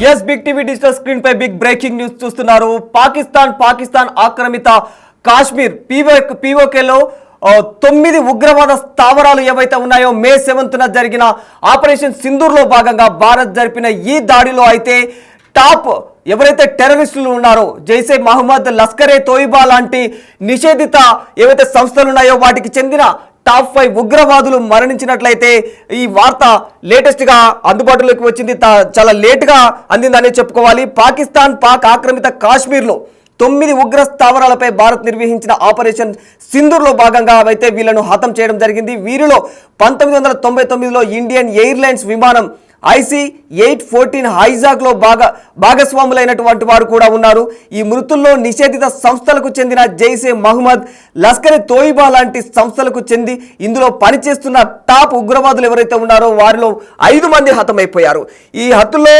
Yes big TV digital screen పై big breaking news చూస్తున్నారు. పాకిస్తాన్ ఆక్రమిత కాశ్మీర్ పీఓకేలో 9 ఉగ్రవాద స్థావరాలు ఏవైతే ఉన్నాయో మే 7న జరిగిన ఆపరేషన్ సింధూర్లో భాగంగా భారత్ జరిపిన ఈ దాడిలో అయితే టాప్ ఎవరైతే టెర్రరిస్టులు ఉన్నారో జైసే మహమ్మద్, లష్కరే తోయిబా లాంటి నిషేధిత ఏవైతే సంస్థలు ఉన్నాయో వాటికి చెందిన టాప్ 5 ఉగ్రవాదులు మరణించినట్లయితే ఈ వార్త లేటెస్ట్గా అందుబాటులోకి వచ్చింది. చాలా లేట్గా అందిందనే చెప్పుకోవాలి. పాక్ ఆక్రమిత కాశ్మీర్లో 9 ఉగ్ర స్థావరాలపై భారత్ నిర్వహించిన ఆపరేషన్ సింధూర్లో భాగంగా అయితే వీళ్లను హతం చేయడం జరిగింది. వీరిలో 1999లో ఇండియన్ ఎయిర్లైన్స్ విమానం IC-814 హైజాక్లో భాగస్వాములైనటువంటి వారు కూడా ఉన్నారు. ఈ మృతుల్లో నిషేధిత సంస్థలకు చెందిన జైసే మహమ్మద్, లష్కరే తోయిబా లాంటి సంస్థలకు చెంది ఇందులో పనిచేస్తున్న టాప్ ఉగ్రవాదులు ఎవరైతే ఉన్నారో వారిలో 5 మంది హతమైపోయారు. ఈ హత్యలో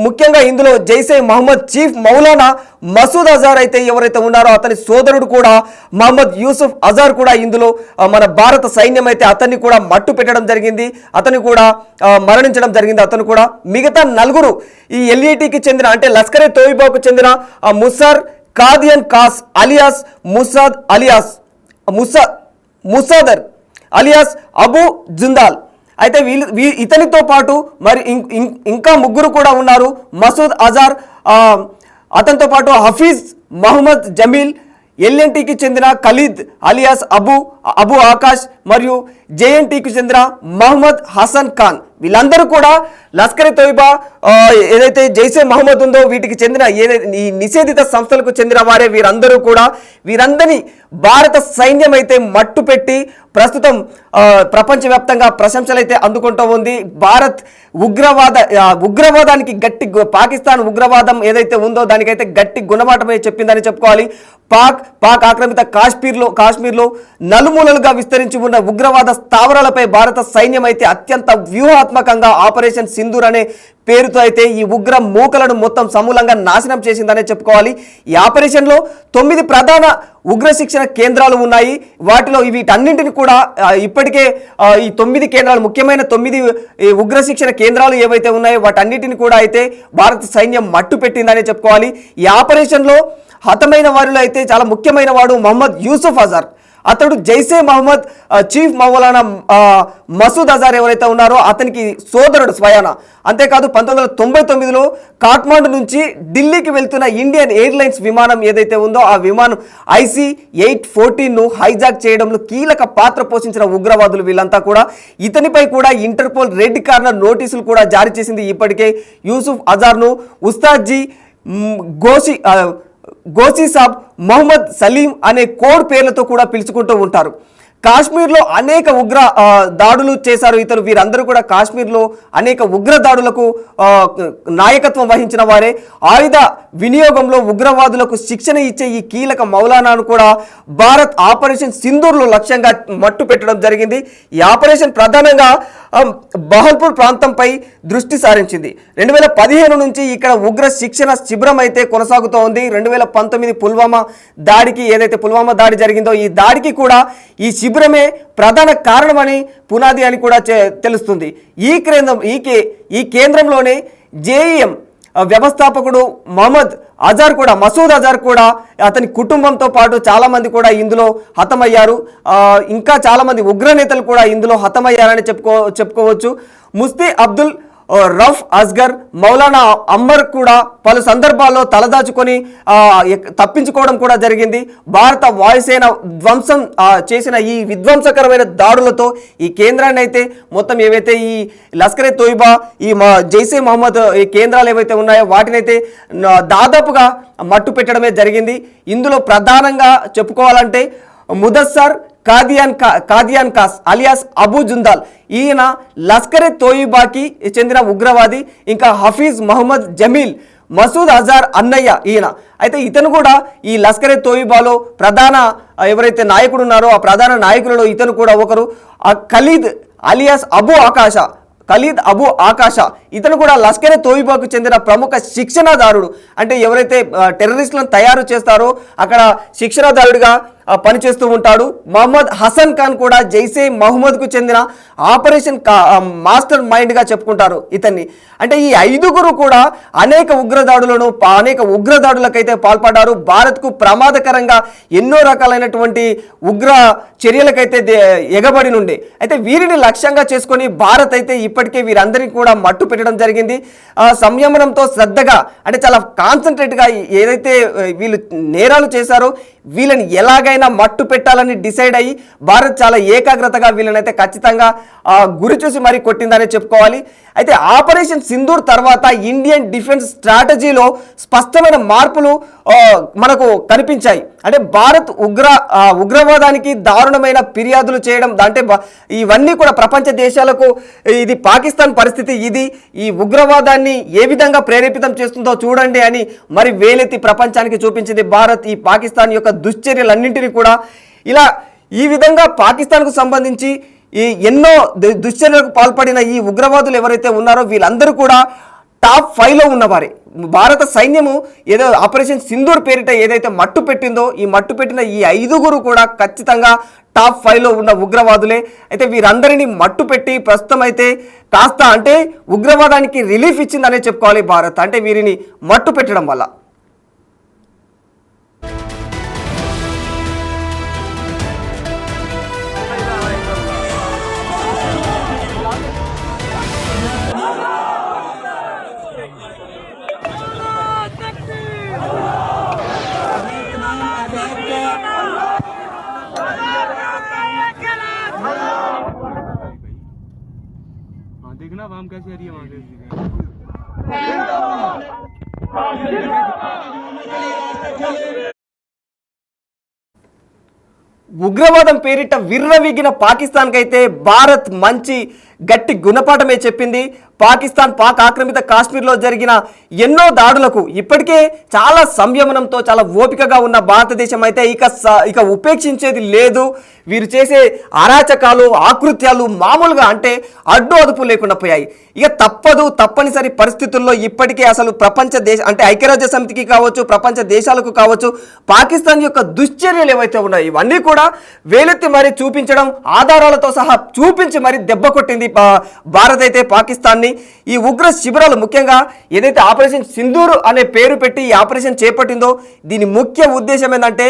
ముఖ్యంగా ఇందులో జైసే మహమ్మద్ చీఫ్ మౌలానా మసూద్ అజార్ అయితే ఎవరైతే ఉన్నారో అతని సోదరుడు కూడా మహమ్మద్ యూసుఫ్ అజార్ కూడా ఇందులో మన భారత సైన్యం అయితే అతన్ని కూడా మట్టు పెట్టడం జరిగింది. అతన్ని కూడా మరణించడం జరిగింది. అతను కూడా మిగతా 4 ఈ LATకి చెందిన అంటే లష్కరే తోయిబాకు చెందిన Musar Kadian Khas alias Musad alias Musadar alias Abu Jundal అయితే ఇతనితో పాటు మరి ఇంకా 3 కూడా ఉన్నారు. మసూద్ అజార్, అతనితో పాటు హఫీజ్ మహమ్మద్ జమీల్, LNTకి చెందిన ఖలీద్ అలియాస్ అబు ఆకాష్ మరియు JNTకి చెందిన మహమ్మద్ హసన్ ఖాన్ వీళ్ళందరూ కూడా లష్కరే తోయిబా ఏదైతే జైసే మహమ్మద్ ఉందో వీటికి చెందిన ఈ నిషేధిత సంస్థలకు చెందిన వారే వీరందరినీ భారత సైన్యం అయితే మట్టు పెట్టి ప్రస్తుతం ప్రపంచవ్యాప్తంగా ప్రశంసలు అయితే అందుకుంటూ ఉంది. భారత్ ఉగ్రవాదానికి గట్టి పాకిస్తాన్ ఉగ్రవాదం ఏదైతే ఉందో దానికైతే గట్టి గుణమాటమే చెప్పిందని చెప్పుకోవాలి. పాక్ ఆక్రమిత కాశ్మీర్లో నలుమూలలుగా విస్తరించి ఉన్న ఉగ్రవాద స్థావరాలపై భారత సైన్యం అయితే అత్యంత వ్యూహాత్మకంగా ఆపరేషన్ సింధూర్ అనే పేరుతో అయితే ఈ ఉగ్ర మూకలను మొత్తం సమూలంగా నాశనం చేసిందనే చెప్పుకోవాలి. ఈ ఆపరేషన్లో 9 ప్రధాన ఉగ్ర శిక్షణ కేంద్రాలు ఉన్నాయి. వాటిలో వీటన్నింటిని కూడా ఇప్పటికే ఈ 9 కేంద్రాలు ముఖ్యమైన 9 ఉగ్ర శిక్షణ కేంద్రాలు ఏవైతే ఉన్నాయో వాటన్నిటిని కూడా అయితే భారత సైన్యం మట్టు పెట్టిందనే చెప్పుకోవాలి. ఈ ఆపరేషన్లో హతమైన వారిలో అయితే చాలా ముఖ్యమైన వాడు మహమ్మద్ యూసుఫ్ అజార్. అతడు జైసే మహమ్మద్ చీఫ్ మౌలానా మసూద్ అజార్ ఎవరైతే ఉన్నారో అతనికి సోదరుడు స్వయాన. అంతేకాదు 1999లో కాఠ్మండు నుంచి ఢిల్లీకి వెళ్తున్న ఇండియన్ ఎయిర్లైన్స్ విమానం ఏదైతే ఉందో ఆ విమానం IC-814ను హైజాక్ చేయడంలో కీలక పాత్ర పోషించిన ఉగ్రవాదులు వీళ్ళంతా కూడా. ఇతనిపై కూడా ఇంటర్పోల్ రెడ్ కార్నర్ నోటీసులు కూడా జారీ చేసింది. ఇప్పటికే యూసుఫ్ అజార్ను ఉస్తాద్జీ గోసి సాబ్, మొహమ్మద్ సలీం అనే కోడ్ పేర్లతో కూడా పిలుచుకుంటూ ఉంటారు. కాశ్మీర్లో అనేక ఉగ్ర దాడులు చేశారు ఇతను. వీరందరూ కూడా కాశ్మీర్లో అనేక ఉగ్ర దాడులకు నాయకత్వం వహించిన వారే. ఆయుధ వినియోగంలో ఉగ్రవాదులకు శిక్షణ ఇచ్చే ఈ కీలక మౌలానాను కూడా భారత్ ఆపరేషన్ సింధూర్లో లక్ష్యంగా మట్టు పెట్టడం జరిగింది. ఈ ఆపరేషన్ ప్రధానంగా బహల్పూర్ ప్రాంతంపై దృష్టి సారించింది. 2015 నుంచి ఇక్కడ ఉగ్ర శిక్షణ శిబిరం అయితే కొనసాగుతూ ఉంది. 2019 పుల్వామా దాడి జరిగిందో ఈ దాడికి కూడా ఈ శిబిరమే ప్రధాన కారణమని పునాది అని కూడా తెలుస్తుంది. ఈ కేంద్రంలోనే JEM వ్యవస్థాపకుడు మసూద్ అజార్ కూడా అతని కుటుంబంతో పాటు చాలామంది కూడా ఇందులో హతమయ్యారు. ఇంకా చాలామంది ఉగ్రనేతలు కూడా ఇందులో హతమయ్యారని చెప్పుకోవచ్చు. ముఫ్తీ అబ్దుల్ రఫ్ అస్గర్, మౌలానా అమ్మర్ కూడా పలు సందర్భాల్లో తలదాచుకొని తప్పించుకోవడం కూడా జరిగింది. భారత వాయుసేన ధ్వంసం చేసిన ఈ విధ్వంసకరమైన దాడులతో ఈ కేంద్రాన్ని అయితే మొత్తం ఏవైతే ఈ లష్కరే తోయిబా, ఈ జైసే మహమ్మద్ ఈ కేంద్రాలు ఏవైతే ఉన్నాయో వాటినైతే దాదాపుగా మట్టు పెట్టడమే జరిగింది. ఇందులో ప్రధానంగా చెప్పుకోవాలంటే ముదస్సర్ కాదియాన్ కాస్ అలియాస్ అబు జుందాల్ ఈయన లష్కరే తోయిబాకి చెందిన ఉగ్రవాది. ఇంకా హఫీజ్ మహమ్మద్ జమీల్, మసూద్ అజార్ అన్నయ్య ఈయన. అయితే ఇతను కూడా ఈ లష్కరే తోయిబాలో ప్రధాన ఎవరైతే నాయకుడు ఉన్నారో ఆ ప్రధాన నాయకులలో ఇతను కూడా ఒకరు. ఖలీద్ అలియాస్ అబు ఆకాష ఇతను కూడా లష్కరే తోయిబాకు చెందిన ప్రముఖ శిక్షణాదారుడు. అంటే ఎవరైతే టెర్రరిస్టులను తయారు చేస్తారో అక్కడ శిక్షణాదారుడిగా పనిచేస్తూ ఉంటాడు. మహమ్మద్ హసన్ ఖాన్ కూడా జైసే మహమ్మద్కు చెందిన ఆపరేషన్ మాస్టర్ మైండ్గా చెప్పుకుంటారు ఇతన్ని. అంటే ఈ ఐదుగురు కూడా అనేక ఉగ్రదాడులకైతే పాల్పడ్డారు. భారత్కు ప్రమాదకరంగా ఎన్నో రకాలైనటువంటి ఉగ్ర చర్యలకైతే ఎగబడి నుండి అయితే వీరిని లక్ష్యంగా చేసుకొని భారత్ అయితే ఇప్పటికే వీరందరినీ కూడా మట్టు పెట్టడం జరిగింది. సంయమనంతో శ్రద్ధగా అంటే చాలా కాన్సన్ట్రేట్గా ఏదైతే వీళ్ళు నేరాలు చేశారో వీళ్ళని ఎలాగైనా మట్టు పెట్టాలని డిసైడ్ అయ్యి భారత్ చాలా ఏకాగ్రతగా వీళ్ళనైతే ఖచ్చితంగా గురి చూసి మరీ కొట్టిందనే చెప్పుకోవాలి. అయితే ఆపరేషన్ సింధూర్ తర్వాత ఇండియన్ డిఫెన్స్ స్ట్రాటజీలో స్పష్టమైన మార్పులు మనకు కనిపించాయి. అంటే భారత్ ఉగ్రవాదానికి దారుణమైన ఫిర్యాదులు చేయడం అంటే ఇవన్నీ కూడా ప్రపంచ దేశాలకు ఇది పాకిస్తాన్ పరిస్థితి, ఇది ఈ ఉగ్రవాదాన్ని ఏ విధంగా ప్రేరేపితం చేస్తుందో చూడండి అని మరి వేలెత్తి ప్రపంచానికి చూపించింది భారత్. ఈ పాకిస్తాన్ యొక్క దుశ్చర్యలన్నింటినీ కూడా ఇలా ఈ విధంగా పాకిస్తాన్కు సంబంధించి ఈ ఎన్నో దుశ్చర్యలకు పాల్పడిన ఈ ఉగ్రవాదులు ఎవరైతే ఉన్నారో వీళ్ళందరూ కూడా టాప్ 5లో ఉన్నవారే. భారత సైన్యము ఏదో ఆపరేషన్ సింధూర్ పేరిట ఏదైతే మట్టు పెట్టిందో ఈ మట్టు పెట్టిన ఈ ఐదుగురు కూడా ఖచ్చితంగా టాప్ 5లో ఉన్న ఉగ్రవాదులే. అయితే వీరందరినీ మట్టు పెట్టి ప్రస్తుతం అయితే కాస్త అంటే ఉగ్రవాదానికి రిలీఫ్ ఇచ్చిందనే చెప్పుకోవాలి భారత్. అంటే వీరిని మట్టు పెట్టడం వల్ల. देखना वाम कैसे आ रही है वहां से। ఉగ్రవాదం పేరిట విర్రవీగిన పాకిస్తాన్కి అయితే భారత్ మంచి గట్టి గుణపాఠమే చెప్పింది. పాక్ ఆక్రమిత కాశ్మీర్లో జరిగిన ఎన్నో దాడులకు ఇప్పటికే చాలా సంయమనంతో చాలా ఓపికగా ఉన్న భారతదేశం అయితే ఇక ఉపేక్షించేది లేదు. వీరు చేసే అరాచకాలు ఆకృత్యాలు మామూలుగా అంటే అడ్డు అదుపు లేకుండా పోయాయి. ఇక తప్పనిసరి పరిస్థితుల్లో ఇప్పటికే అసలు అంటే ఐక్యరాజ్య సమితికి కావచ్చు ప్రపంచ దేశాలకు కావచ్చు పాకిస్తాన్ యొక్క దుశ్చర్యలు ఏవైతే ఉన్నాయో ఇవన్నీ కూడా వేలెత్తి మరి చూపించడం ఆధారాలతో సహా చూపించి మరి దెబ్బ కొట్టింది భారత్ అయితే పాకిస్తాన్ని. ఈ ఉగ్ర శిబిరాలు ముఖ్యంగా ఏదైతే ఆపరేషన్ సింధూర్ అనే పేరు పెట్టి ఈ ఆపరేషన్ చేపట్టిందో దీని ముఖ్య ఉద్దేశం ఏంటంటే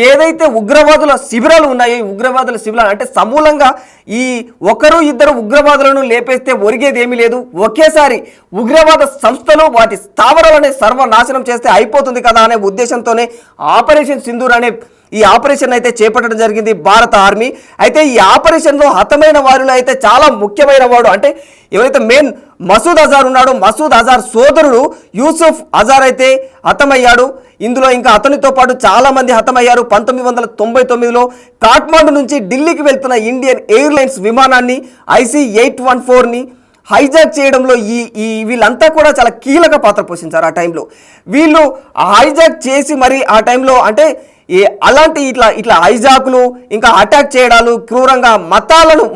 ఏదైతే ఉగ్రవాదుల శిబిరాలు ఉన్నాయో ఈ ఉగ్రవాదుల శిబిరాలు అంటే సమూలంగా ఈ ఒకరు ఇద్దరు ఉగ్రవాదులను లేపేస్తే ఒరిగేది ఏమీ లేదు. ఒకేసారి ఉగ్రవాద సంస్థలు వాటి స్థావరాలనే సర్వనాశనం చేస్తే అయిపోతుంది కదా అనే ఉద్దేశంతోనే ఆపరేషన్ సింధూర్ అనే ఈ ఆపరేషన్ అయితే చేపట్టడం జరిగింది భారత ఆర్మీ. అయితే ఈ ఆపరేషన్లో హతమైన వారిలో అయితే చాలా ముఖ్యమైన వాడు అంటే ఎవరైతే మెయిన్ మసూద్ అజార్ ఉన్నాడో మసూద్ అజార్ సోదరుడు యూసుఫ్ అజార్ అయితే హతమయ్యాడు. ఇందులో ఇంకా అతనితో పాటు చాలా మంది హతమయ్యారు. 1999లో కాఠ్మండు నుంచి ఢిల్లీకి వెళ్తున్న ఇండియన్ ఎయిర్లైన్స్ విమానాన్ని IC-814ని హైజాక్ చేయడంలో వీళ్ళంతా కూడా చాలా కీలక పాత్ర పోషించారు. ఆ టైంలో వీళ్ళు హైజాక్ చేసి మరి ఆ టైంలో అంటే అలాంటి ఇట్లా హైజాకులు ఇంకా అటాక్ చేయడాలు క్రూరంగా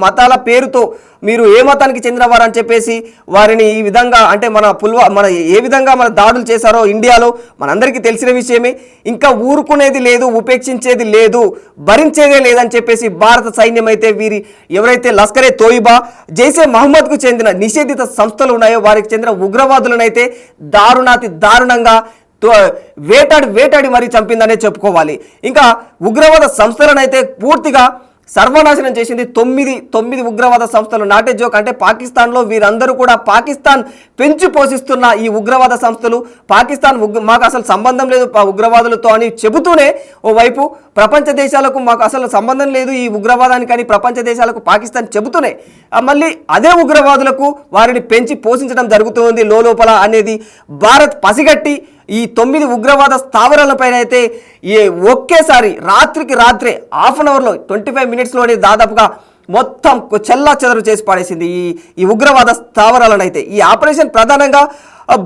మతాల పేరుతో మీరు ఏ మతానికి చెందినవారు అని చెప్పేసి వారిని ఈ విధంగా అంటే మన ఏ విధంగా మన దాడులు చేశారో ఇండియాలో మనందరికీ తెలిసిన విషయమే. ఇంకా ఊరుకునేది లేదు, ఉపేక్షించేది లేదు, భరించేదే లేదని చెప్పేసి భారత సైన్యం అయితే ఎవరైతే లష్కరే తోయిబా జైసే మహమ్మద్కు చెందిన నిషేధిత సంస్థలు ఉన్నాయో వారికి చెందిన ఉగ్రవాదులను అయితే దారుణంగా వేటాడి మరీ చంపిందనే చెప్పుకోవాలి. ఇంకా ఉగ్రవాద సంస్థలను అయితే పూర్తిగా సర్వనాశనం చేసింది. తొమ్మిది ఉగ్రవాద సంస్థలు. నాటే జోక్ అంటే పాకిస్తాన్లో వీరందరూ కూడా పాకిస్తాన్ పెంచి పోషిస్తున్న ఈ ఉగ్రవాద సంస్థలు పాకిస్తాన్ మాకు అసలు సంబంధం లేదు ఉగ్రవాదులతో అని చెబుతూనే ఓవైపు ప్రపంచ దేశాలకు మాకు అసలు సంబంధం లేదు ఈ ఉగ్రవాదానికి అని ప్రపంచ దేశాలకు పాకిస్తాన్ చెబుతూనే మళ్ళీ అదే ఉగ్రవాదులకు వారిని పెంచి పోషించడం జరుగుతుంది లోపల అనేది భారత్ పసిగట్టి ఈ 9 ఉగ్రవాద స్థావరాలపైన అయితే ఒకేసారి రాత్రికి రాత్రే హాఫ్ అన్ అవర్లో 25 మినిట్స్లోనే దాదాపుగా మొత్తం చెల్లాచెదరు చేసి పడేసింది ఈ ఉగ్రవాద స్థావరాలను అయితే. ఈ ఆపరేషన్ ప్రధానంగా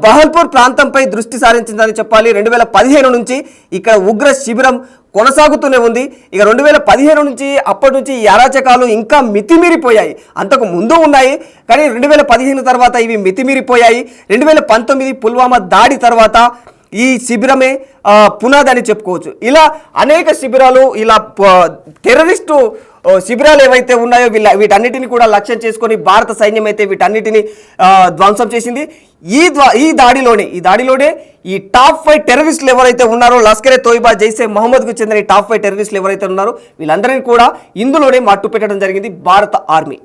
బహల్పూర్ ప్రాంతంపై దృష్టి సారించిందని చెప్పాలి. 2015 నుంచి ఇక్కడ ఉగ్ర శిబిరం కొనసాగుతూనే ఉంది. ఇక 2015 నుంచి అప్పటి నుంచి ఈ అరాచకాలు ఇంకా మితిమీరిపోయాయి. అంతకు ముందు ఉన్నాయి కానీ 2015 తర్వాత ఇవి మితిమీరిపోయాయి. 2019 పుల్వామా దాడి తర్వాత ఈ శిబిరమే పునాది అని చెప్పుకోవచ్చు. ఇలా అనేక శిబిరాలు, ఇలా టెర్రరిస్టు శిబిరాలు ఏవైతే ఉన్నాయో వీటన్నిటిని కూడా లక్ష్యం చేసుకొని భారత సైన్యం అయితే వీటన్నిటిని ధ్వంసం చేసింది. ఈ దాడిలోనే ఈ టాప్ 5 టెర్రరిస్టులు ఎవరైతే ఉన్నారో, లష్కరే తోయిబా, జైసే మహమ్మద్కు చెందిన ఈ టాప్ 5 టెర్రరిస్టులు ఎవరైతే ఉన్నారో వీళ్ళందరినీ కూడా ఇందులోనే మట్టు పెట్టడం జరిగింది భారత ఆర్మీ.